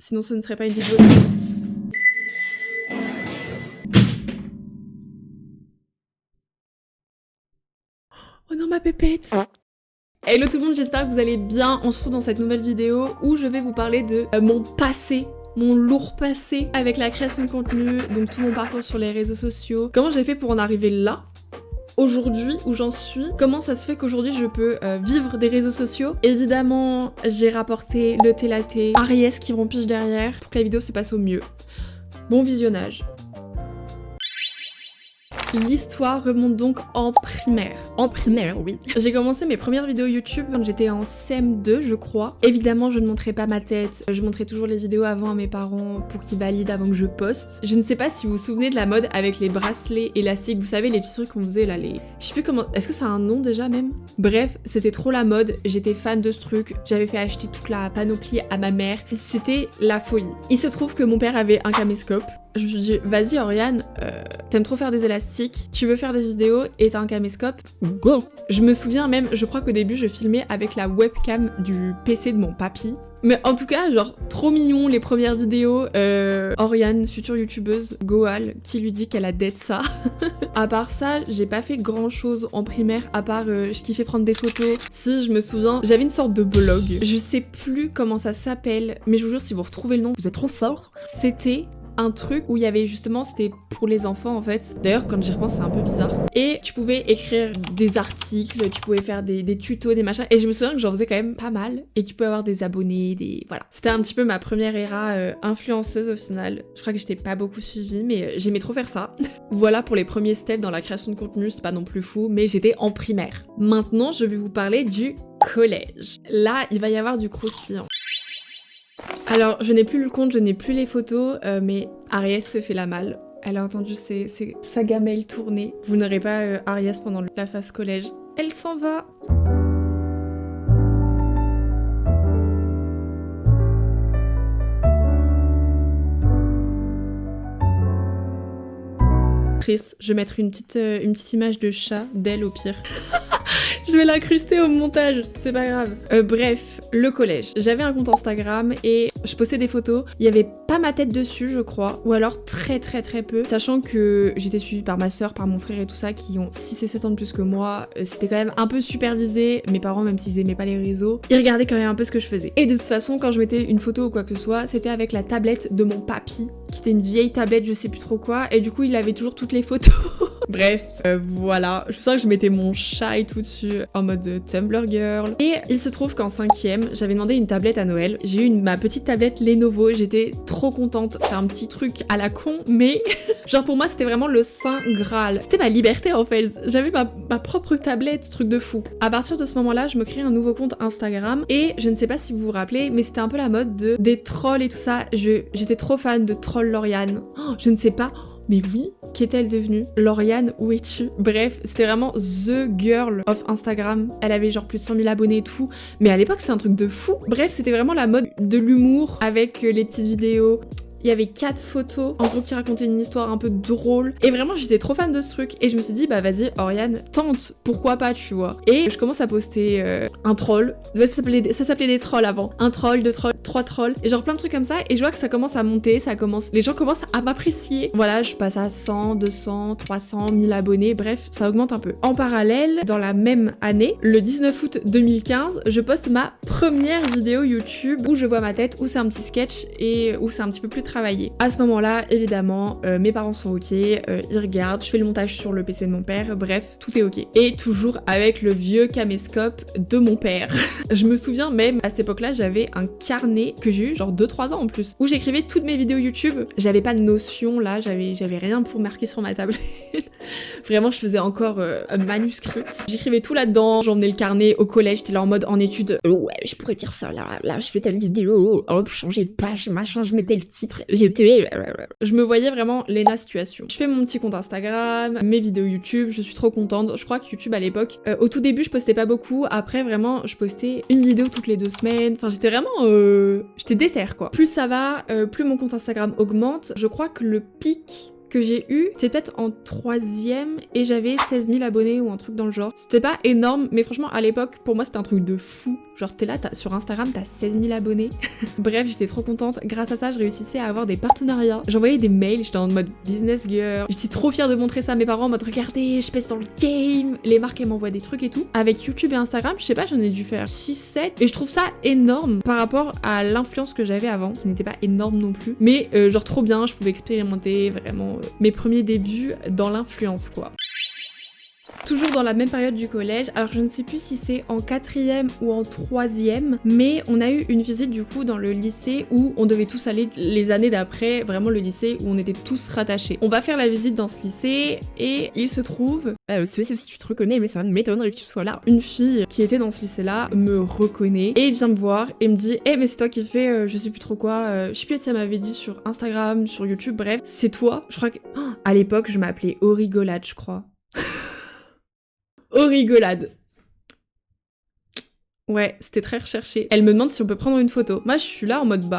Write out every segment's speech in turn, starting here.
sinon ce ne serait pas une vidéo. Oh non, ma pépette! Hello tout le monde, j'espère que vous allez bien. On se retrouve dans cette nouvelle vidéo où je vais vous parler de mon passé, mon lourd passé avec la création de contenu, donc tout mon parcours sur les réseaux sociaux. Comment j'ai fait pour en arriver là, aujourd'hui, où j'en suis. Comment ça se fait qu'aujourd'hui je peux vivre des réseaux sociaux. Évidemment, j'ai rapporté le thé latte, Ariès qui rompiche derrière pour que la vidéo se passe au mieux. Bon visionnage. L'histoire remonte donc en primaire. En primaire, oui. J'ai commencé mes premières vidéos YouTube quand j'étais en CM2, je crois. Évidemment, je ne montrais pas ma tête. Je montrais toujours les vidéos avant à mes parents pour qu'ils valident avant que je poste. Je ne sais pas si vous vous souvenez de la mode avec les bracelets élastiques. Vous savez, les petits trucs qu'on faisait là, les... Je sais plus comment... Est-ce que ça a un nom déjà même? Bref, c'était trop la mode. J'étais fan de ce truc. J'avais fait acheter toute la panoplie à ma mère. C'était la folie. Il se trouve que mon père avait un caméscope. Je me suis dit, vas-y Oriane, t'aimes trop faire des élastiques, tu veux faire des vidéos et t'as un caméscope, go! Je me souviens même, je crois qu'au début je filmais avec la webcam du PC de mon papy. Mais en tout cas, genre, trop mignon les premières vidéos. Oriane, future youtubeuse, Goal, qui lui dit qu'elle a dead ça. À part ça, j'ai pas fait grand chose en primaire, à part je kiffais prendre des photos. Si, je me souviens, j'avais une sorte de blog. Je sais plus comment ça s'appelle, mais je vous jure, si vous retrouvez le nom, vous êtes trop fort. C'était un truc où il y avait justement, c'était pour les enfants en fait. D'ailleurs quand j'y repense c'est un peu bizarre. Et tu pouvais écrire des articles, tu pouvais faire des tutos, des machins. Et je me souviens que j'en faisais quand même pas mal. Et tu peux avoir des abonnés, des... Voilà. C'était un petit peu ma première era influenceuse au final. Je crois que j'étais pas beaucoup suivie mais j'aimais trop faire ça. Voilà pour les premiers steps dans la création de contenu, c'était pas non plus fou, mais j'étais en primaire. Maintenant je vais vous parler du collège. Là il va y avoir du croustillant. Alors, je n'ai plus le compte, je n'ai plus les photos, mais Ariès se fait la malle. Elle a entendu sa gamelle tourner. Vous n'aurez pas Ariès pendant la phase collège. Elle s'en va. Triste, je vais mettre une petite image de chat, d'elle au pire. Je vais l'incruster au montage, c'est pas grave. Bref, le collège. J'avais un compte Instagram et je postais des photos. Il y avait pas ma tête dessus, je crois, ou alors très peu. Sachant que j'étais suivie par ma soeur, par mon frère et tout ça, qui ont 6 et 7 ans de plus que moi. C'était quand même un peu supervisé. Mes parents, même s'ils aimaient pas les réseaux, ils regardaient quand même un peu ce que je faisais. Et de toute façon, quand je mettais une photo ou quoi que ce soit, c'était avec la tablette de mon papy, qui était une vieille tablette, je sais plus trop quoi, et du coup, il avait toujours toutes les photos. Bref, voilà. Je sens que je mettais mon chat et tout dessus en mode Tumblr girl. Et il se trouve qu'en 5e, j'avais demandé une tablette à Noël. J'ai eu ma petite tablette Lenovo. J'étais trop contente. C'est un petit truc à la con, mais genre pour moi, c'était vraiment le saint graal. C'était ma liberté en fait. J'avais ma propre tablette, truc de fou. À partir de ce moment-là, je me crée un nouveau compte Instagram et je ne sais pas si vous vous rappelez, mais c'était un peu la mode des trolls et tout ça. J'étais trop fan de Troll Lauriane. Oh, je ne sais pas. Mais oui, qu'est-elle devenue? Lauriane, où es-tu? Bref, c'était vraiment the girl of Instagram. Elle avait genre plus de 100 000 abonnés et tout. Mais à l'époque, c'était un truc de fou. Bref, c'était vraiment la mode de l'humour avec les petites vidéos. Il y avait 4 photos, en gros, qui racontaient une histoire un peu drôle. Et vraiment, j'étais trop fan de ce truc. Et je me suis dit, bah vas-y, Oriane, tente, pourquoi pas, tu vois. Et je commence à poster un troll. Ça s'appelait des trolls avant. Un troll, 2 trolls, 3 trolls. Et genre plein de trucs comme ça. Et je vois que ça commence à monter, les gens commencent à m'apprécier. Voilà, je passe à 100, 200, 300, 1000 abonnets. Bref, ça augmente un peu. En parallèle, dans la même année, le 19 août 2015, je poste ma première vidéo YouTube où je vois ma tête, où c'est un petit sketch et où c'est un petit peu plus travailler. À ce moment-là, évidemment, mes parents sont ok, ils regardent, je fais le montage sur le PC de mon père, bref, tout est ok. Et toujours avec le vieux caméscope de mon père. Je me souviens même, à cette époque-là, j'avais un carnet que j'ai eu genre 2-3 ans en plus, où j'écrivais toutes mes vidéos YouTube. J'avais pas de notion là, j'avais rien pour marquer sur ma tablette. Vraiment, je faisais encore manuscrite. J'écrivais tout là-dedans, j'emmenais le carnet au collège, j'étais là en mode en étude. Ouais, je pourrais dire ça là, je fais telle vidéo, hop, changer de page, machin, je mettais le titre. Je me voyais vraiment Lena situation. Je fais mon petit compte Instagram, mes vidéos YouTube, je suis trop contente. Je crois que YouTube à l'époque, au tout début je postais pas beaucoup, après vraiment je postais une vidéo toutes les 2 semaines. Enfin j'étais vraiment... j'étais déter quoi. Plus ça va, plus mon compte Instagram augmente. Je crois que le pic que j'ai eu, c'était peut-être en 3e et j'avais 16 000 abonnés ou un truc dans le genre. C'était pas énorme, mais franchement à l'époque, pour moi c'était un truc de fou. Genre t'es là, sur Instagram, t'as 16 000 abonnés. Bref, j'étais trop contente. Grâce à ça, je réussissais à avoir des partenariats. J'envoyais des mails, j'étais en mode business girl. J'étais trop fière de montrer ça à mes parents en mode regardez, je pèse dans le game. Les marques, elles m'envoient des trucs et tout. Avec YouTube et Instagram, je sais pas, j'en ai dû faire 6-7. Et je trouve ça énorme par rapport à l'influence que j'avais avant, qui n'était pas énorme non plus. Mais genre trop bien, je pouvais expérimenter vraiment mes premiers débuts dans l'influence quoi. Toujours dans la même période du collège, alors je ne sais plus si c'est en 4e ou en 3e, mais on a eu une visite du coup dans le lycée où on devait tous aller les années d'après, vraiment le lycée où on était tous rattachés. On va faire la visite dans ce lycée et il se trouve, si tu te reconnais mais ça m'étonnerait que tu sois là, une fille qui était dans ce lycée là me reconnaît et vient me voir et me dit mais c'est toi qui fais je sais plus trop quoi, je sais plus si elle m'avait dit sur Instagram, sur YouTube, bref, c'est toi. Je crois que à l'époque je m'appelais Aurigolade je crois. Aurigolade. Ouais, c'était très recherché. Elle me demande si on peut prendre une photo. Moi, je suis là en mode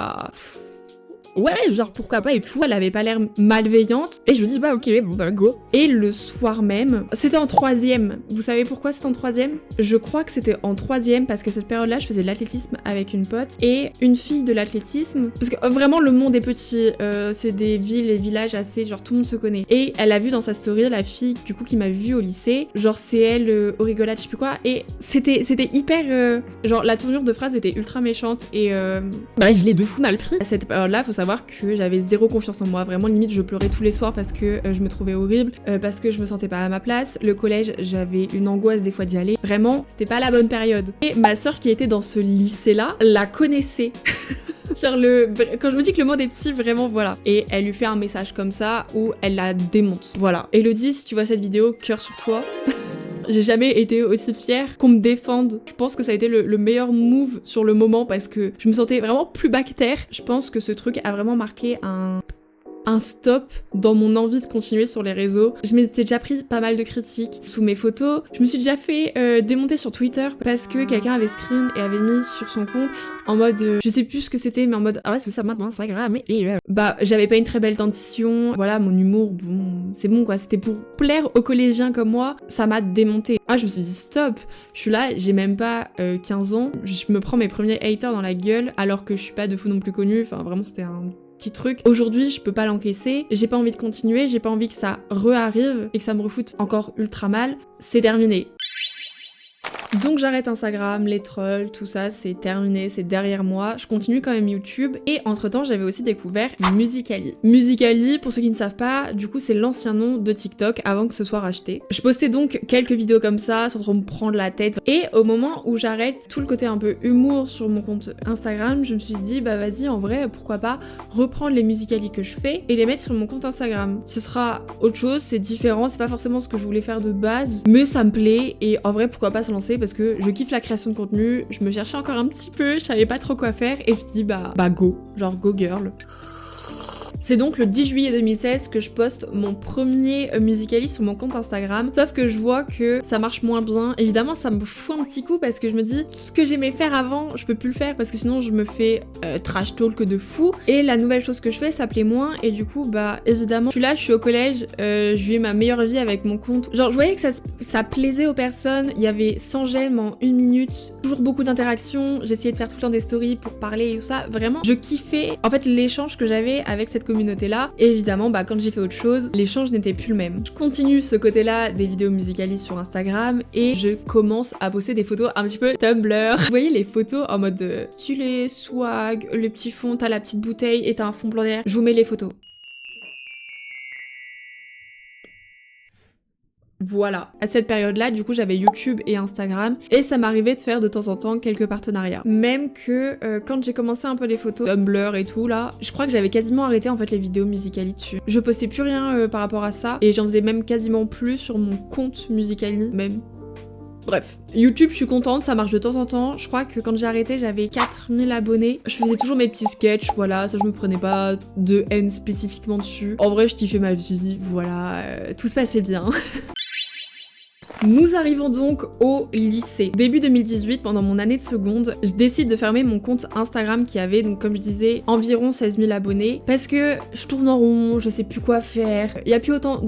ouais, genre pourquoi pas et tout. Elle avait pas l'air malveillante. Et je me dis ok, bon bah go. Et le soir même, c'était en 3e. Vous savez pourquoi c'était en 3e? Je crois que c'était en 3e parce qu'à cette période-là, je faisais de l'athlétisme avec une pote et une fille de l'athlétisme. Parce que vraiment, le monde est petit. C'est des villes et villages assez, genre tout le monde se connaît. Et elle a vu dans sa story la fille du coup qui m'a vue au lycée. Genre c'est elle, au rigolade, je sais plus quoi. Et c'était hyper, genre la tournure de phrase était ultra méchante et je l'ai de fou mal pris. À cette période-là, faut savoir que j'avais zéro confiance en moi. Vraiment, limite, je pleurais tous les soirs parce que je me trouvais horrible, parce que je me sentais pas à ma place. Le collège, j'avais une angoisse des fois d'y aller. Vraiment, c'était pas la bonne période. Et ma sœur qui était dans ce lycée-là, la connaissait. Genre quand je me dis que le monde est petit, vraiment voilà. Et elle lui fait un message comme ça où elle la démonte. Voilà. Elodie, si tu vois cette vidéo, cœur sur toi. J'ai jamais été aussi fière qu'on me défende. Je pense que ça a été le meilleur move sur le moment parce que je me sentais vraiment plus bactère. Je pense que ce truc a vraiment marqué un stop dans mon envie de continuer sur les réseaux. Je m'étais déjà pris pas mal de critiques sous mes photos. Je me suis déjà fait démonter sur Twitter parce que quelqu'un avait screen et avait mis sur son compte en mode je sais plus ce que c'était mais en mode ah ouais c'est ça maintenant c'est grave mais j'avais pas une très belle dentition, voilà mon humour bon c'est bon quoi, c'était pour plaire aux collégiens comme moi, ça m'a démonté. Je me suis dit stop, je suis là, j'ai même pas 15 ans, je me prends mes premiers haters dans la gueule alors que je suis pas de fou non plus connue, enfin vraiment c'était un petit truc. Aujourd'hui, je peux pas l'encaisser, j'ai pas envie de continuer, j'ai pas envie que ça re-arrive et que ça me refoute encore ultra mal. C'est terminé. Donc j'arrête Instagram, les trolls, tout ça, c'est terminé, c'est derrière moi. Je continue quand même YouTube et entre-temps, j'avais aussi découvert Musical.ly. Musical.ly, pour ceux qui ne savent pas, du coup, c'est l'ancien nom de TikTok avant que ce soit racheté. Je postais donc quelques vidéos comme ça, sans trop me prendre la tête. Et au moment où j'arrête tout le côté un peu humour sur mon compte Instagram, je me suis dit, vas-y, en vrai, pourquoi pas reprendre les Musical.ly que je fais et les mettre sur mon compte Instagram. Ce sera autre chose, c'est différent, c'est pas forcément ce que je voulais faire de base, mais ça me plaît et en vrai, pourquoi pas se lancer parce que je kiffe la création de contenu, je me cherchais encore un petit peu, je savais pas trop quoi faire et je me suis dit go, genre go girl. C'est donc le 10 juillet 2016 que je poste mon premier Musical.ly sur mon compte Instagram, sauf que je vois que ça marche moins bien. Évidemment ça me fout un petit coup parce que je me dis tout ce que j'aimais faire avant je peux plus le faire parce que sinon je me fais trash talk de fou et la nouvelle chose que je fais ça plaît moins et du coup évidemment je suis là, je suis au collège, je vis ma meilleure vie avec mon compte. Genre je voyais que ça plaisait aux personnes, il y avait 100 j'aime en 1 minute, toujours beaucoup d'interactions, j'essayais de faire tout le temps des stories pour parler et tout ça, vraiment je kiffais en fait l'échange que j'avais avec cette communauté là et évidemment quand j'ai fait autre chose l'échange n'était plus le même. Je continue ce côté là des vidéos Musical.ly sur Instagram et je commence à poster des photos un petit peu Tumblr. Vous voyez les photos en mode stylé, swag, le petit fond, t'as la petite bouteille et t'as un fond blanc derrière. Je vous mets les photos. Voilà. À cette période-là, du coup, j'avais YouTube et Instagram et ça m'arrivait de faire de temps en temps quelques partenariats. Même que quand j'ai commencé un peu les photos Tumblr et tout là, je crois que j'avais quasiment arrêté en fait les vidéos Musical.ly dessus. Je postais plus rien par rapport à ça et j'en faisais même quasiment plus sur mon compte Musical.ly même. Bref, YouTube, je suis contente, ça marche de temps en temps. Je crois que quand j'ai arrêté, j'avais 4000 abonnés. Je faisais toujours mes petits sketchs, voilà, ça je me prenais pas de haine spécifiquement dessus. En vrai, je kiffais ma vie, voilà, tout se passait bien. Nous arrivons donc au lycée. Début 2018, pendant mon année de seconde, je décide de fermer mon compte Instagram qui avait, donc comme je disais, environ 16 000 abonnés. Parce que je tourne en rond, je sais plus quoi faire. Il y a plus autant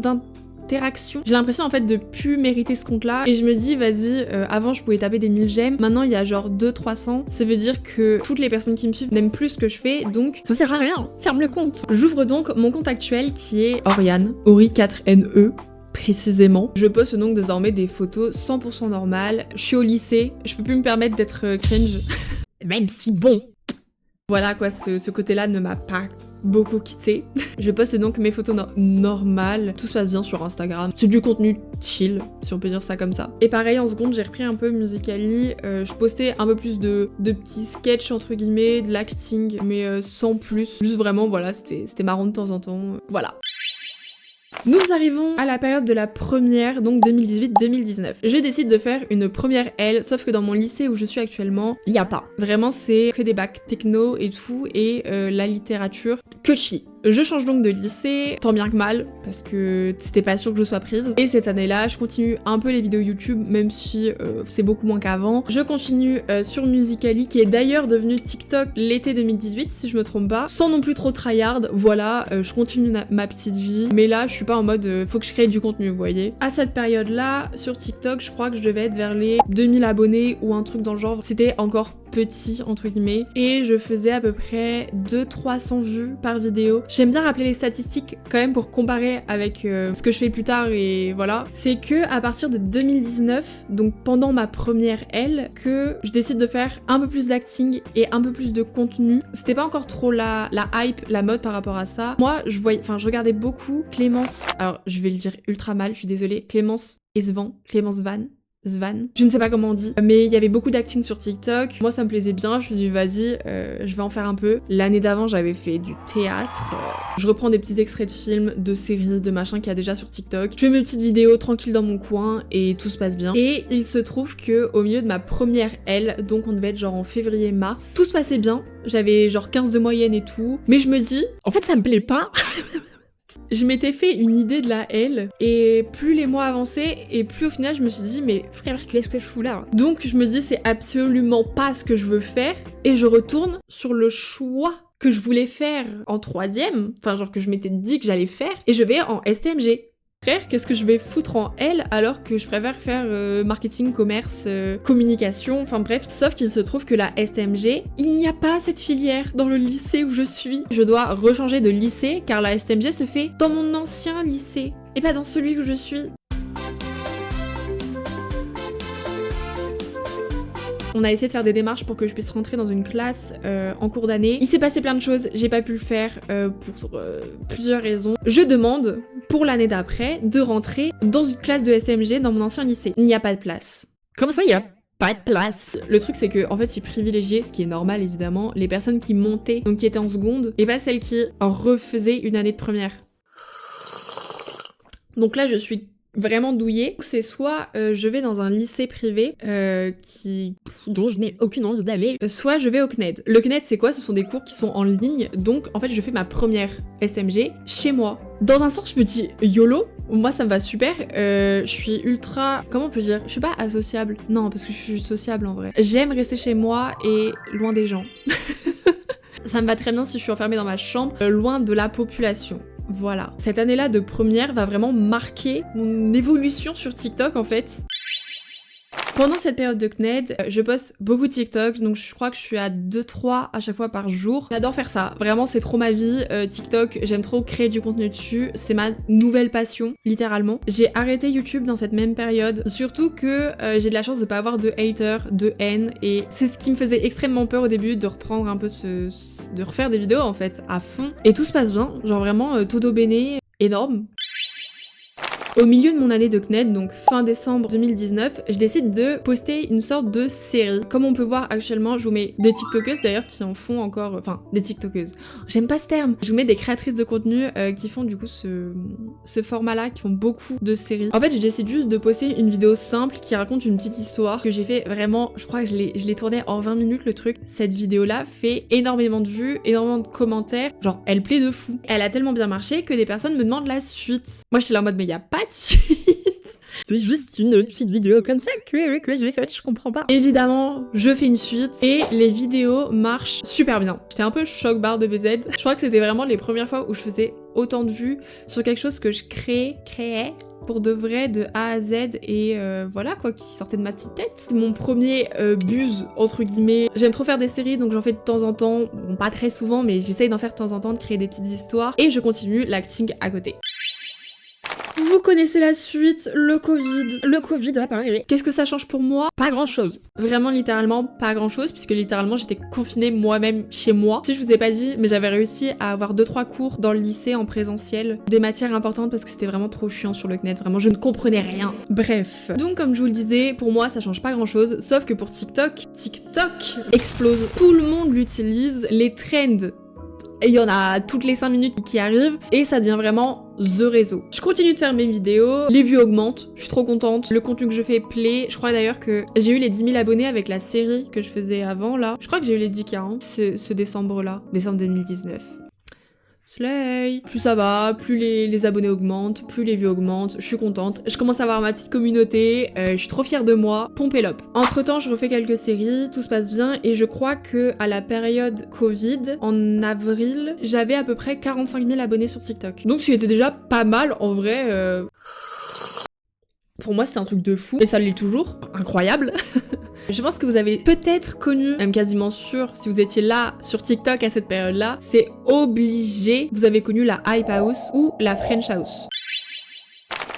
d'interaction. J'ai l'impression en fait de plus mériter ce compte-là et je me dis vas-y, avant je pouvais taper des 1000 j'aime, maintenant il y a genre 200-300, ça veut dire que toutes les personnes qui me suivent n'aiment plus ce que je fais, donc ça sert à rien, ferme le compte. J'ouvre donc mon compte actuel qui est Oriane, Ori4NE. Précisément. Je poste donc désormais des photos 100% normales. Je suis au lycée, je peux plus me permettre d'être cringe. Même si bon. Voilà quoi, ce côté-là ne m'a pas beaucoup quitté. Je poste donc mes photos normales. Tout se passe bien sur Instagram. C'est du contenu chill, si on peut dire ça comme ça. Et pareil, en seconde, j'ai repris un peu Musical.ly. Je postais un peu plus de petits sketchs, entre guillemets, de l'acting, mais sans plus. Juste vraiment, voilà, c'était marrant de temps en temps. Voilà. Nous arrivons à la période de la première, donc 2018-2019. Je décide de faire une première L, sauf que dans mon lycée où je suis actuellement, il n'y a pas. Vraiment, c'est que des bacs techno et tout, et la littérature, que chi. Je change donc de lycée, tant bien que mal, parce que c'était pas sûr que je sois prise. Et cette année-là, je continue un peu les vidéos YouTube, même si c'est beaucoup moins qu'avant. Je continue sur Musical.ly, qui est d'ailleurs devenu TikTok l'été 2018, si je me trompe pas, sans non plus trop tryhard. Voilà, je continue ma petite vie, mais là, je suis pas en mode faut que je crée du contenu, vous voyez. À cette période-là, sur TikTok, je crois que je devais être vers les 2000 abonnés ou un truc dans le genre. C'était encore petit entre guillemets et je faisais à peu près 200-300 vues par vidéo. J'aime bien rappeler les statistiques quand même pour comparer avec ce que je fais plus tard et voilà. C'est que à partir de 2019, donc pendant ma première L, que je décide de faire un peu plus d'acting et un peu plus de contenu. C'était pas encore trop la hype, la mode par rapport à ça. Moi, je regardais beaucoup Clémence, alors je vais le dire ultra mal, je suis désolée, Clémence Van. Je ne sais pas comment on dit, mais il y avait beaucoup d'acting sur TikTok. Moi, ça me plaisait bien. Je me suis dit, vas-y, je vais en faire un peu. L'année d'avant, j'avais fait du théâtre. Je reprends des petits extraits de films, de séries, de machin qu'il y a déjà sur TikTok. Je fais mes petites vidéos tranquilles dans mon coin et tout se passe bien. Et il se trouve que au milieu de ma première L, donc on devait être genre en février-mars, tout se passait bien. J'avais genre 15 de moyenne et tout. Mais je me dis, en fait, ça me plaît pas. Je m'étais fait une idée de la L, et plus les mois avançaient, et plus au final je me suis dit, mais frère, qu'est-ce que je fous là? Donc je me dis, c'est absolument pas ce que je veux faire, et je retourne sur le choix que je voulais faire en troisième, enfin genre que je m'étais dit que j'allais faire, et je vais en STMG. Frère, qu'est-ce que je vais foutre en L alors que je préfère faire marketing, commerce, communication, enfin bref. Sauf qu'il se trouve que la STMG, il n'y a pas cette filière dans le lycée où je suis. Je dois rechanger de lycée car la STMG se fait dans mon ancien lycée et pas dans celui où je suis. On a essayé de faire des démarches pour que je puisse rentrer dans une classe en cours d'année. Il s'est passé plein de choses, j'ai pas pu le faire pour plusieurs raisons. Je demande, pour l'année d'après, de rentrer dans une classe de STMG dans mon ancien lycée. Il n'y a pas de place. Comment ça, il y a pas de place? Le truc, c'est que en fait, ils privilégiaient, ce qui est normal évidemment, les personnes qui montaient, donc qui étaient en seconde, et pas celles qui refaisaient une année de première. Donc là, je suis vraiment douillée. C'est soit je vais dans un lycée privé dont je n'ai aucune envie d'aller, soit je vais au CNED. Le CNED, c'est quoi? Ce sont des cours qui sont en ligne, donc en fait je fais ma première SMG chez moi. Dans un sens, je me dis YOLO, moi ça me va super, je suis ultra, comment on peut dire, je suis pas associable, non parce que je suis sociable en vrai. J'aime rester chez moi et loin des gens. Ça me va très bien si je suis enfermée dans ma chambre, loin de la population. Voilà. Cette année-là de première va vraiment marquer mon évolution sur TikTok en fait. Pendant cette période de CNED, je poste beaucoup de TikTok, donc je crois que je suis à 2-3 à chaque fois par jour. J'adore faire ça, vraiment c'est trop ma vie, TikTok, j'aime trop créer du contenu dessus, c'est ma nouvelle passion, littéralement. J'ai arrêté YouTube dans cette même période, surtout que j'ai de la chance de pas avoir de haters, de haine, et c'est ce qui me faisait extrêmement peur au début, de reprendre un peu de refaire des vidéos en fait, à fond. Et tout se passe bien, genre vraiment, todo bene, énorme. Au milieu de mon année de CNED, donc fin décembre 2019, je décide de poster une sorte de série. Comme on peut voir actuellement, je vous mets des tiktokeuses d'ailleurs qui en font encore... Enfin, des tiktokeuses. J'aime pas ce terme. Je vous mets des créatrices de contenu qui font du coup ce format-là, qui font beaucoup de séries. En fait, je décide juste de poster une vidéo simple qui raconte une petite histoire que j'ai fait vraiment... Je crois que je l'ai tournée en 20 minutes le truc. Cette vidéo-là fait énormément de vues, énormément de commentaires. Genre, elle plaît de fou. Elle a tellement bien marché que des personnes me demandent la suite. Moi, j'étais là en mode, mais y a pas de suite. C'est juste une petite vidéo comme ça que je l'ai faite, je comprends pas. Évidemment, je fais une suite et les vidéos marchent super bien. J'étais un peu choc barre de BZ. Je crois que c'était vraiment les premières fois où je faisais autant de vues sur quelque chose que je créais pour de vrai de A à Z et voilà quoi, qui sortait de ma petite tête. C'est mon premier buzz entre guillemets. J'aime trop faire des séries donc j'en fais de temps en temps, bon pas très souvent mais j'essaye d'en faire de temps en temps, de créer des petites histoires et je continue l'acting à côté. Vous connaissez la suite, le Covid. Le Covid, là, pareil. Qu'est-ce que ça change pour moi? Pas grand-chose. Vraiment, littéralement, pas grand-chose, puisque littéralement, j'étais confinée moi-même chez moi. Si je vous ai pas dit, mais j'avais réussi à avoir 2-3 cours dans le lycée en présentiel, des matières importantes, parce que c'était vraiment trop chiant sur le CNED. Vraiment, je ne comprenais rien. Bref. Donc, comme je vous le disais, pour moi, ça change pas grand-chose, sauf que pour TikTok explose. Tout le monde l'utilise, les trends. Et il y en a toutes les 5 minutes qui arrivent et ça devient vraiment the réseau. Je continue de faire mes vidéos, les vues augmentent, je suis trop contente, le contenu que je fais plaît. Je crois d'ailleurs que j'ai eu les 10 000 abonnés avec la série que je faisais avant là. Je crois que j'ai eu les 10K hein, ce décembre-là, décembre 2019. Slay. Plus ça va, plus les abonnés augmentent, plus les vues augmentent, je suis contente. Je commence à avoir ma petite communauté, je suis trop fière de moi. Pompez l'up. Entre temps, je refais quelques séries, tout se passe bien et je crois que à la période Covid, en avril, j'avais à peu près 45 000 abonnés sur TikTok. Donc c'était déjà pas mal en vrai. Pour moi, c'était un truc de fou et ça l'est toujours. Incroyable. Je pense que vous avez peut-être connu, même quasiment sûr, si vous étiez là sur TikTok à cette période-là, c'est obligé, vous avez connu la Hype House ou la French House.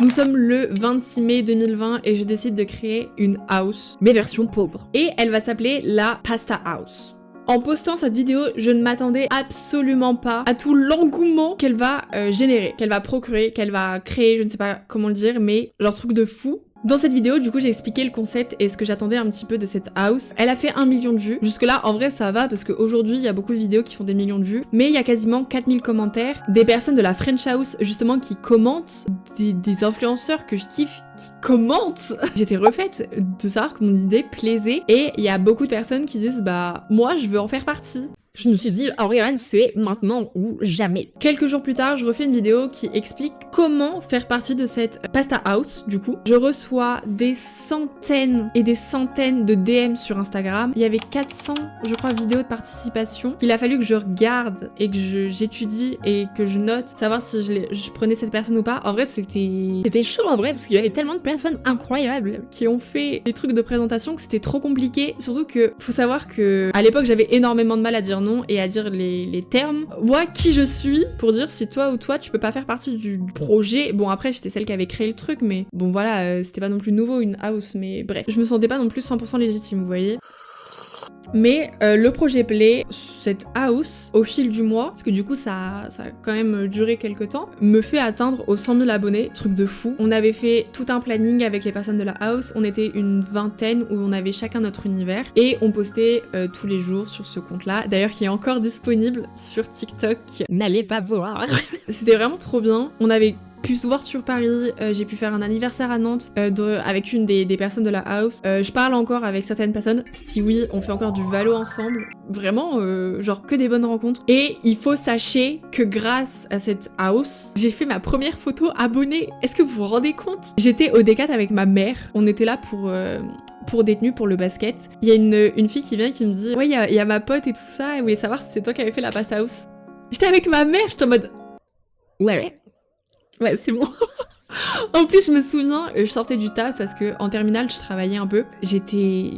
Nous sommes le 26 mai 2020 et je décide de créer une house, Mais version pauvre. et elle va s'appeler la Pasta House. En postant cette vidéo, je ne m'attendais absolument pas à tout l'engouement qu'elle va générer, qu'elle va procurer, qu'elle va créer, je ne sais pas comment le dire, mais genre truc de fou. Dans cette vidéo, du coup, j'ai expliqué le concept et ce que j'attendais un petit peu de cette house. Elle a fait 1 million de vues. Jusque-là, en vrai, ça va parce qu'aujourd'hui, il y a beaucoup de vidéos qui font des millions de vues. Mais il y a quasiment 4000 commentaires. Des personnes de la French House, justement, qui commentent. Des influenceurs que je kiffe qui commentent. J'étais refaite de savoir que mon idée plaisait. Et il y a beaucoup de personnes qui disent, bah, moi, je veux en faire partie. Je me suis dit, Oriane, c'est maintenant ou jamais. Quelques jours plus tard, je refais une vidéo qui explique comment faire partie de cette Pasta House, du coup. Je reçois des centaines et des centaines de DM sur Instagram. Il y avait 400, je crois, vidéos de participation qu'il a fallu que je regarde et que j'étudie et que je note, savoir si je prenais cette personne ou pas. En vrai, C'était chaud en vrai, parce qu'il y avait tellement de personnes incroyables. qui ont fait des trucs de présentation que c'était trop compliqué. Surtout que, faut savoir que à l'époque, j'avais énormément de mal à dire non et à dire les termes. Moi, qui je suis pour dire si toi ou toi tu peux pas faire partie du projet. Bon, après, j'étais celle qui avait créé le truc, mais bon, voilà, c'était pas non plus nouveau une house, mais bref. Je me sentais pas non plus 100% légitime, vous voyez. Mais le projet plaît, cette house, au fil du mois, parce que du coup ça a quand même duré quelques temps, me fait atteindre aux 100 000 abonnés, truc de fou. On avait fait tout un planning avec les personnes de la house, on était une vingtaine où on avait chacun notre univers, et on postait tous les jours sur ce compte-là, d'ailleurs qui est encore disponible sur TikTok. N'allez pas voir. C'était vraiment trop bien, on avait pu se voir sur Paris, j'ai pu faire un anniversaire à Nantes avec une des personnes de la house. Je parle encore avec certaines personnes. Si oui, on fait encore du valo ensemble. Vraiment, genre que des bonnes rencontres. Et il faut sachez que grâce à cette house, j'ai fait ma première photo abonnée. Est-ce que vous vous rendez compte? J'étais au D4 avec ma mère. On était là pour des tenues pour le basket. Il y a une fille qui vient qui me dit « Ouais, il y a ma pote et tout ça. Elle voulait savoir si c'est toi qui avais fait la pasta house. » J'étais avec ma mère, j'étais en mode « Ouais, c'est bon. » En plus, je me souviens, je sortais du taf parce que en terminale, je travaillais un peu. J'étais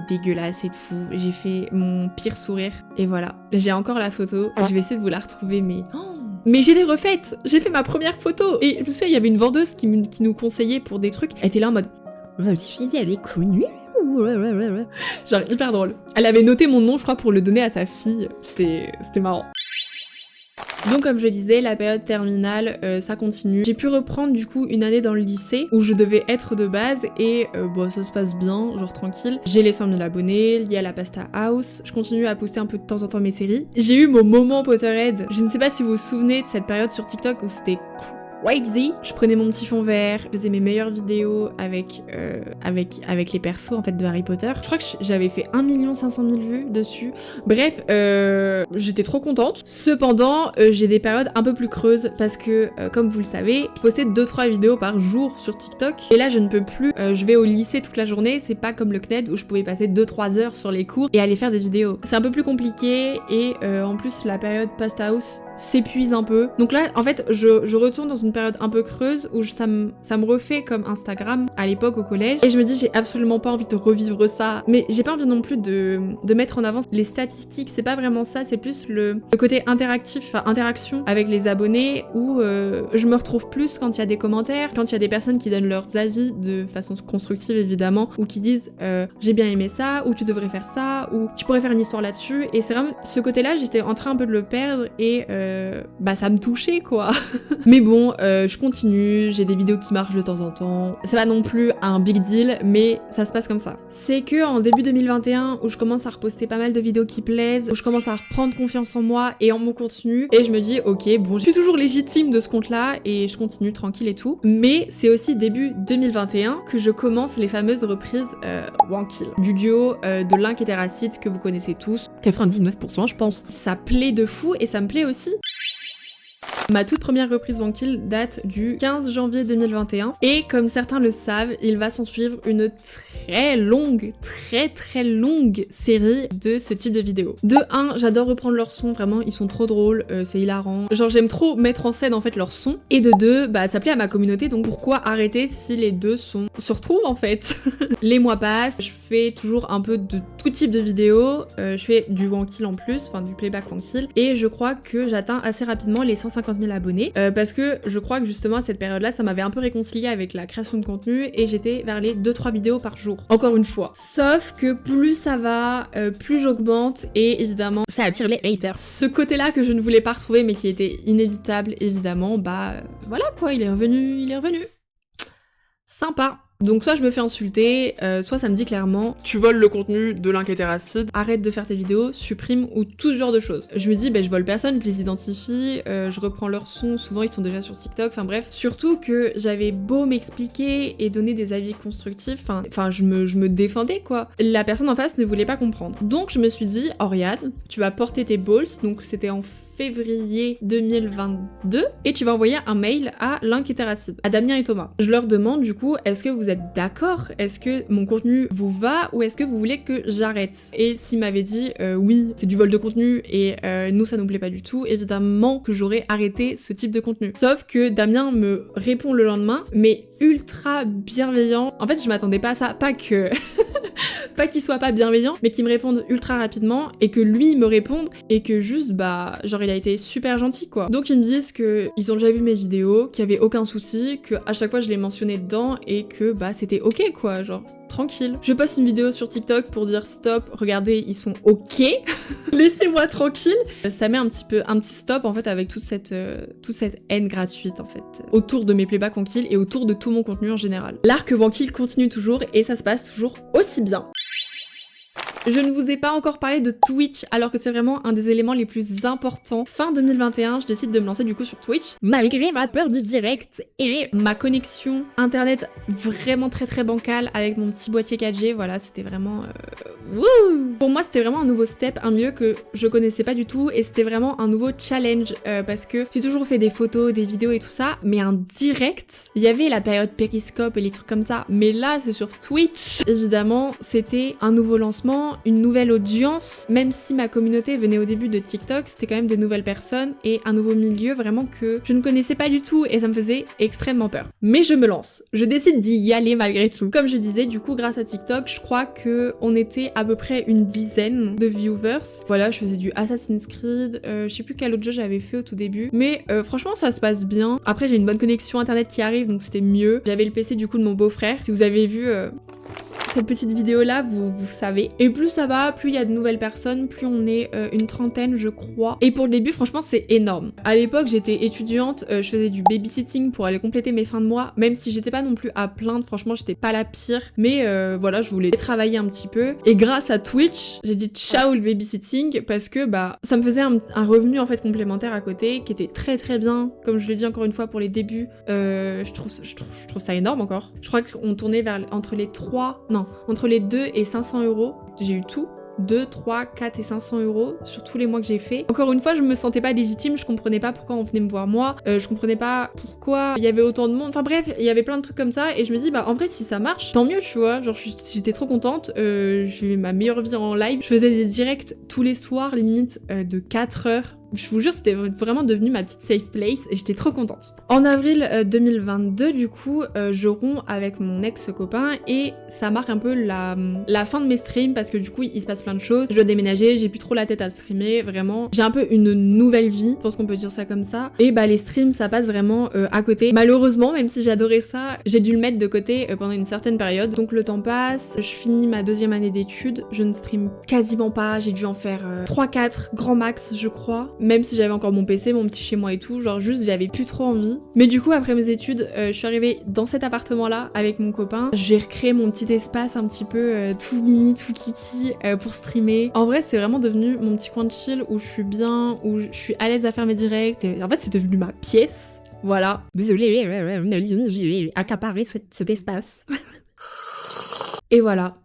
dégueulasse et tout. J'ai fait mon pire sourire. Et voilà. J'ai encore la photo. Je vais essayer de vous la retrouver, mais... Mais j'ai des refaites. J'ai fait ma première photo. Et je me souviens, il y avait une vendeuse qui nous conseillait pour des trucs. Elle était là en mode... Votre fille, elle est connue. Genre hyper drôle. Elle avait noté mon nom, je crois, pour le donner à sa fille. C'était marrant. Donc comme je disais, la période terminale, ça continue. J'ai pu reprendre du coup une année dans le lycée où je devais être de base et bon ça se passe bien, genre tranquille. J'ai les 100 000 abonnés, liés à la Pasta House, je continue à poster un peu de temps en temps mes séries. J'ai eu mon moment Potterhead, je ne sais pas si vous vous souvenez de cette période sur TikTok où c'était crazy. Je prenais mon petit fond vert, je faisais mes meilleures vidéos avec les persos en fait de Harry Potter. Je crois que j'avais fait 1 500 000 vues dessus. Bref, j'étais trop contente. Cependant, j'ai des périodes un peu plus creuses parce que, comme vous le savez, je postais 2-3 vidéos par jour sur TikTok. Et là, je ne peux plus. Je vais au lycée toute la journée. C'est pas comme le CNED où je pouvais passer 2-3 heures sur les cours et aller faire des vidéos. C'est un peu plus compliqué et en plus, la période post-house s'épuise un peu. Donc là, en fait, je retourne dans une période un peu creuse où ça me refait comme Instagram à l'époque au collège. Et je me dis, j'ai absolument pas envie de revivre ça. Mais j'ai pas envie non plus de mettre en avant les statistiques. C'est pas vraiment ça, c'est plus le côté interactif, enfin interaction avec les abonnés où je me retrouve plus quand il y a des commentaires, quand il y a des personnes qui donnent leurs avis de façon constructive évidemment, ou qui disent j'ai bien aimé ça, ou tu devrais faire ça, ou tu pourrais faire une histoire là-dessus. Et c'est vraiment ce côté-là, j'étais en train un peu de le perdre et ça me touchait quoi. Mais bon, je continue, j'ai des vidéos qui marchent de temps en temps. C'est pas non plus un big deal, mais ça se passe comme ça. C'est que en début 2021, où je commence à reposter pas mal de vidéos qui plaisent, où je commence à reprendre confiance en moi et en mon contenu, et je me dis ok, bon, je suis toujours légitime de ce compte-là et je continue tranquille et tout. Mais c'est aussi début 2021 que je commence les fameuses reprises Wankill du duo de Link et Terracid que vous connaissez tous. 99% je pense. Ça plaît de fou et ça me plaît aussi. Ma toute première reprise Wankill date du 15 janvier 2021 et comme certains le savent, il va s'en suivre une très longue série de ce type de vidéos. De 1, j'adore reprendre leurs sons, vraiment ils sont trop drôles, c'est hilarant. Genre j'aime trop mettre en scène en fait leurs sons. Et de 2, ça plaît à ma communauté, donc pourquoi arrêter si les deux se retrouvent en fait. Les mois passent, je fais toujours un peu de tout type de vidéos, je fais du Wankill en plus, enfin du playback Wankill, et je crois que j'atteins assez rapidement les 150 000 abonnés parce que je crois que justement à cette période-là, ça m'avait un peu réconcilié avec la création de contenu et j'étais vers les 2-3 vidéos par jour. Encore une fois. Sauf que plus ça va, plus j'augmente et évidemment Ça attire les haters. ce côté-là que je ne voulais pas retrouver mais qui était inévitable évidemment, voilà quoi, il est revenu. Sympa. Donc soit je me fais insulter, soit ça me dit clairement tu voles le contenu de Link et Terracid, arrête de faire tes vidéos, supprime ou tout ce genre de choses. Je me dis je vole personne, je les identifie, je reprends leurs sons, souvent ils sont déjà sur TikTok, enfin bref. Surtout que j'avais beau m'expliquer et donner des avis constructifs, enfin je me défendais quoi. La personne en face ne voulait pas comprendre. Donc je me suis dit Oriane, tu vas porter tes balls, donc c'était en février 2022 et tu vas envoyer un mail à Link et Terracid, à Damien et Thomas. Je leur demande du coup, est-ce que vous êtes d'accord? Est-ce que mon contenu vous va ou est-ce que vous voulez que j'arrête? Et s'ils m'avaient dit oui, c'est du vol de contenu et nous ça nous plaît pas du tout, évidemment que j'aurais arrêté ce type de contenu. Sauf que Damien me répond le lendemain, mais ultra bienveillant. En fait, je m'attendais pas à ça, pas qu'il soit pas bienveillant, mais qu'il me réponde ultra rapidement et que lui me réponde et que juste genre il a été super gentil quoi. Donc ils me disent que ils ont déjà vu mes vidéos, qu'il y avait aucun souci, que à chaque fois je les mentionnais dedans et que c'était ok quoi, genre tranquille. Je poste une vidéo sur TikTok pour dire stop, regardez, ils sont ok, laissez-moi tranquille. Ça met un petit stop en fait avec toute cette haine gratuite en fait autour de mes playbacks Wankill et autour de tout mon contenu en général. L'arc Wankill continue toujours et ça se passe toujours aussi bien. Je ne vous ai pas encore parlé de Twitch alors que c'est vraiment un des éléments les plus importants. Fin 2021, je décide de me lancer du coup sur Twitch. Malgré ma peur du direct et ma connexion internet vraiment très bancale avec mon petit boîtier 4G, voilà, c'était vraiment... Pour moi, c'était vraiment un nouveau step, un milieu que je connaissais pas du tout et c'était vraiment un nouveau challenge parce que j'ai toujours fait des photos, des vidéos et tout ça, mais un direct, il y avait la période Periscope et les trucs comme ça, mais là, c'est sur Twitch. Évidemment, c'était un nouveau lancement, une nouvelle audience, même si ma communauté venait au début de TikTok, c'était quand même de nouvelles personnes et un nouveau milieu vraiment que je ne connaissais pas du tout et ça me faisait extrêmement peur. Mais je me lance, je décide d'y aller malgré tout. Comme je disais, du coup, grâce à TikTok, je crois que on était à peu près une dizaine de viewers. Voilà, je faisais du Assassin's Creed, je sais plus quel autre jeu j'avais fait au tout début, mais franchement ça se passe bien. Après j'ai une bonne connexion internet qui arrive donc c'était mieux. J'avais le PC du coup de mon beau-frère. Si vous avez vu cette petite vidéo là, vous savez. Et plus ça va, plus il y a de nouvelles personnes, plus on est une trentaine je crois. Et pour le début franchement c'est énorme. À l'époque j'étais étudiante, je faisais du babysitting pour aller compléter mes fins de mois, même si j'étais pas non plus à plaindre, franchement j'étais pas la pire. Mais voilà, je voulais travailler un petit peu. Et grâce à Twitch, j'ai dit ciao le babysitting parce que bah ça me faisait un revenu en fait complémentaire à côté qui était très très bien. Comme je le dis encore une fois pour les débuts, je trouve ça énorme encore. Je crois qu'on tournait entre les 2 et 500 euros. J'ai eu tout. 2, 3, 4 et 500 euros sur tous les mois que j'ai fait. Encore une fois, je me sentais pas légitime, je comprenais pas pourquoi on venait me voir moi, je comprenais pas pourquoi il y avait autant de monde. Enfin bref, il y avait plein de trucs comme ça et je me dis bah en vrai si ça marche, tant mieux tu vois. Genre j'étais trop contente, j'ai eu ma meilleure vie en live. Je faisais des directs tous les soirs limite de 4 heures. Je vous jure, c'était vraiment devenu ma petite safe place et j'étais trop contente. En avril 2022, du coup, je romps avec mon ex-copain et ça marque un peu la fin de mes streams parce que du coup, il se passe plein de choses. Je dois déménager, j'ai plus trop la tête à streamer, vraiment. J'ai un peu une nouvelle vie, je pense qu'on peut dire ça comme ça. Et bah les streams, ça passe vraiment à côté. Malheureusement, même si j'adorais ça, j'ai dû le mettre de côté pendant une certaine période. Donc le temps passe, je finis ma 2e année d'études, je ne stream quasiment pas, j'ai dû en faire 3-4 grand max, je crois. Même si j'avais encore mon PC, mon petit chez moi et tout, genre juste j'avais plus trop envie. Mais du coup après mes études, je suis arrivée dans cet appartement là avec mon copain. J'ai recréé mon petit espace un petit peu tout mini, tout kiki pour streamer. En vrai c'est vraiment devenu mon petit coin de chill où je suis bien, où je suis à l'aise à faire mes directs. Et en fait c'est devenu ma pièce. Voilà. Désolée, j'ai accaparé cet espace. Et voilà.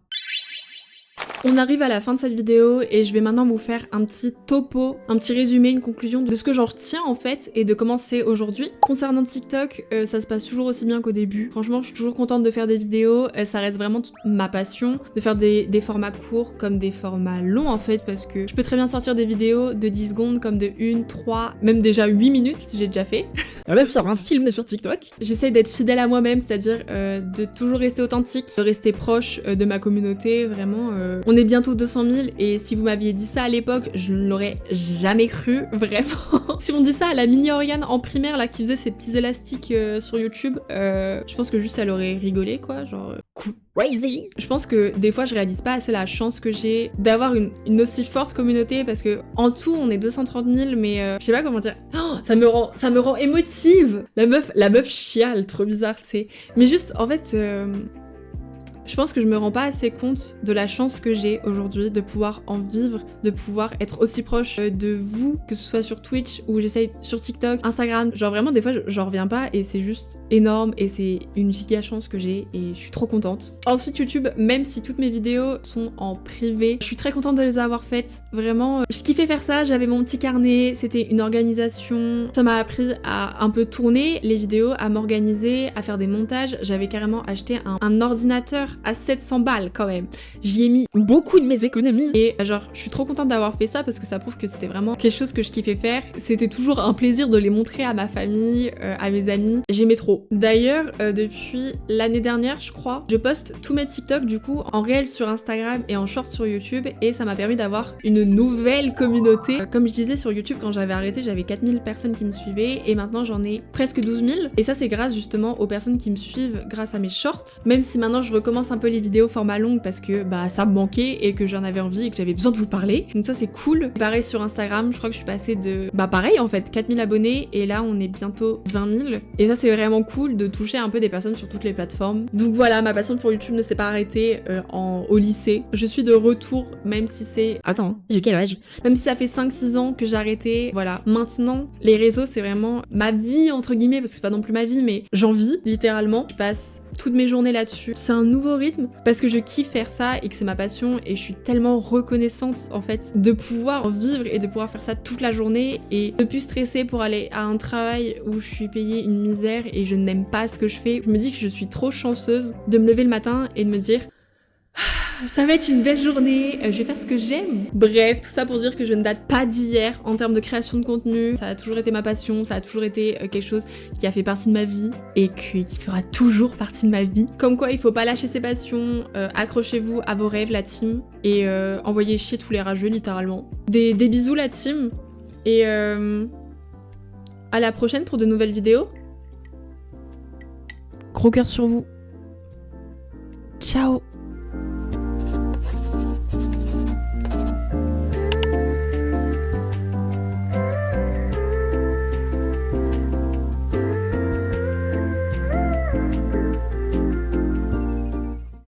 On arrive à la fin de cette vidéo et je vais maintenant vous faire un petit topo, un petit résumé, une conclusion de ce que j'en retiens en fait et de comment c'est aujourd'hui. Concernant TikTok, ça se passe toujours aussi bien qu'au début. Franchement, je suis toujours contente de faire des vidéos, ça reste vraiment ma passion, de faire des formats courts comme des formats longs en fait parce que je peux très bien sortir des vidéos de 10 secondes comme de 1, 3, même déjà 8 minutes, j'ai déjà fait. Même faire un film sur TikTok. J'essaye d'être fidèle à moi-même, c'est-à-dire de toujours rester authentique, de rester proche de ma communauté, vraiment. On est bientôt 200 000 et si vous m'aviez dit ça à l'époque, je ne l'aurais jamais cru, vraiment. Si on dit ça à la mini Oriane en primaire là qui faisait ses petits élastiques sur YouTube, je pense que juste elle aurait rigolé quoi, genre crazy. Je pense que des fois je réalise pas assez la chance que j'ai d'avoir une aussi forte communauté parce que en tout on est 230 000 mais je sais pas comment dire, oh, ça me rend émotive. La meuf chiale, trop bizarre c'est. Mais juste en fait je pense que je me rends pas assez compte de la chance que j'ai aujourd'hui de pouvoir en vivre, de pouvoir être aussi proche de vous, que ce soit sur Twitch ou j'essaye sur TikTok, Instagram. Genre vraiment des fois j'en reviens pas et c'est juste énorme et c'est une giga chance que j'ai et je suis trop contente. Ensuite YouTube, même si toutes mes vidéos sont en privé, je suis très contente de les avoir faites. Vraiment, je kiffais faire ça, j'avais mon petit carnet, c'était une organisation. Ça m'a appris à un peu tourner les vidéos, à m'organiser, à faire des montages. J'avais carrément acheté un ordinateur à 700 balles quand même. J'y ai mis beaucoup de mes économies et genre je suis trop contente d'avoir fait ça parce que ça prouve que c'était vraiment quelque chose que je kiffais faire. C'était toujours un plaisir de les montrer à ma famille, à mes amis. J'aimais trop. D'ailleurs depuis l'année dernière je crois, je poste tous mes TikTok du coup en réel sur Instagram et en short sur YouTube et ça m'a permis d'avoir une nouvelle communauté. Comme je disais sur YouTube quand j'avais arrêté j'avais 4000 personnes qui me suivaient et maintenant j'en ai presque 12 000 et ça c'est grâce justement aux personnes qui me suivent grâce à mes shorts. Même si maintenant je recommence un peu les vidéos format long parce que bah ça me manquait et que j'en avais envie et que j'avais besoin de vous parler. Donc ça c'est cool. Pareil sur Instagram, je crois que je suis passée de bah pareil en fait 4000 abonnés et là on est bientôt 20 000 et ça c'est vraiment cool de toucher un peu des personnes sur toutes les plateformes. Donc voilà, ma passion pour YouTube ne s'est pas arrêtée au lycée. Je suis de retour même si c'est... Attends, j'ai quel âge? Même si ça fait 5-6 ans que j'ai arrêté. Voilà, maintenant les réseaux c'est vraiment ma vie entre guillemets parce que c'est pas non plus ma vie mais j'en vis littéralement. Je passe toutes mes journées là-dessus. C'est un nouveau rythme parce que je kiffe faire ça et que c'est ma passion et je suis tellement reconnaissante en fait de pouvoir en vivre et de pouvoir faire ça toute la journée et de plus stresser pour aller à un travail où je suis payée une misère et je n'aime pas ce que je fais. Je me dis que je suis trop chanceuse de me lever le matin et de me dire ça va être une belle journée, je vais faire ce que j'aime. Bref, tout ça pour dire que je ne date pas d'hier en termes de création de contenu. Ça a toujours été ma passion, ça a toujours été quelque chose qui a fait partie de ma vie et qui fera toujours partie de ma vie. Comme quoi, il faut pas lâcher ses passions, accrochez-vous à vos rêves, la team, et envoyez chier tous les rageux, littéralement. Des bisous, la team, et à la prochaine pour de nouvelles vidéos. Gros cœur sur vous. Ciao. Bye.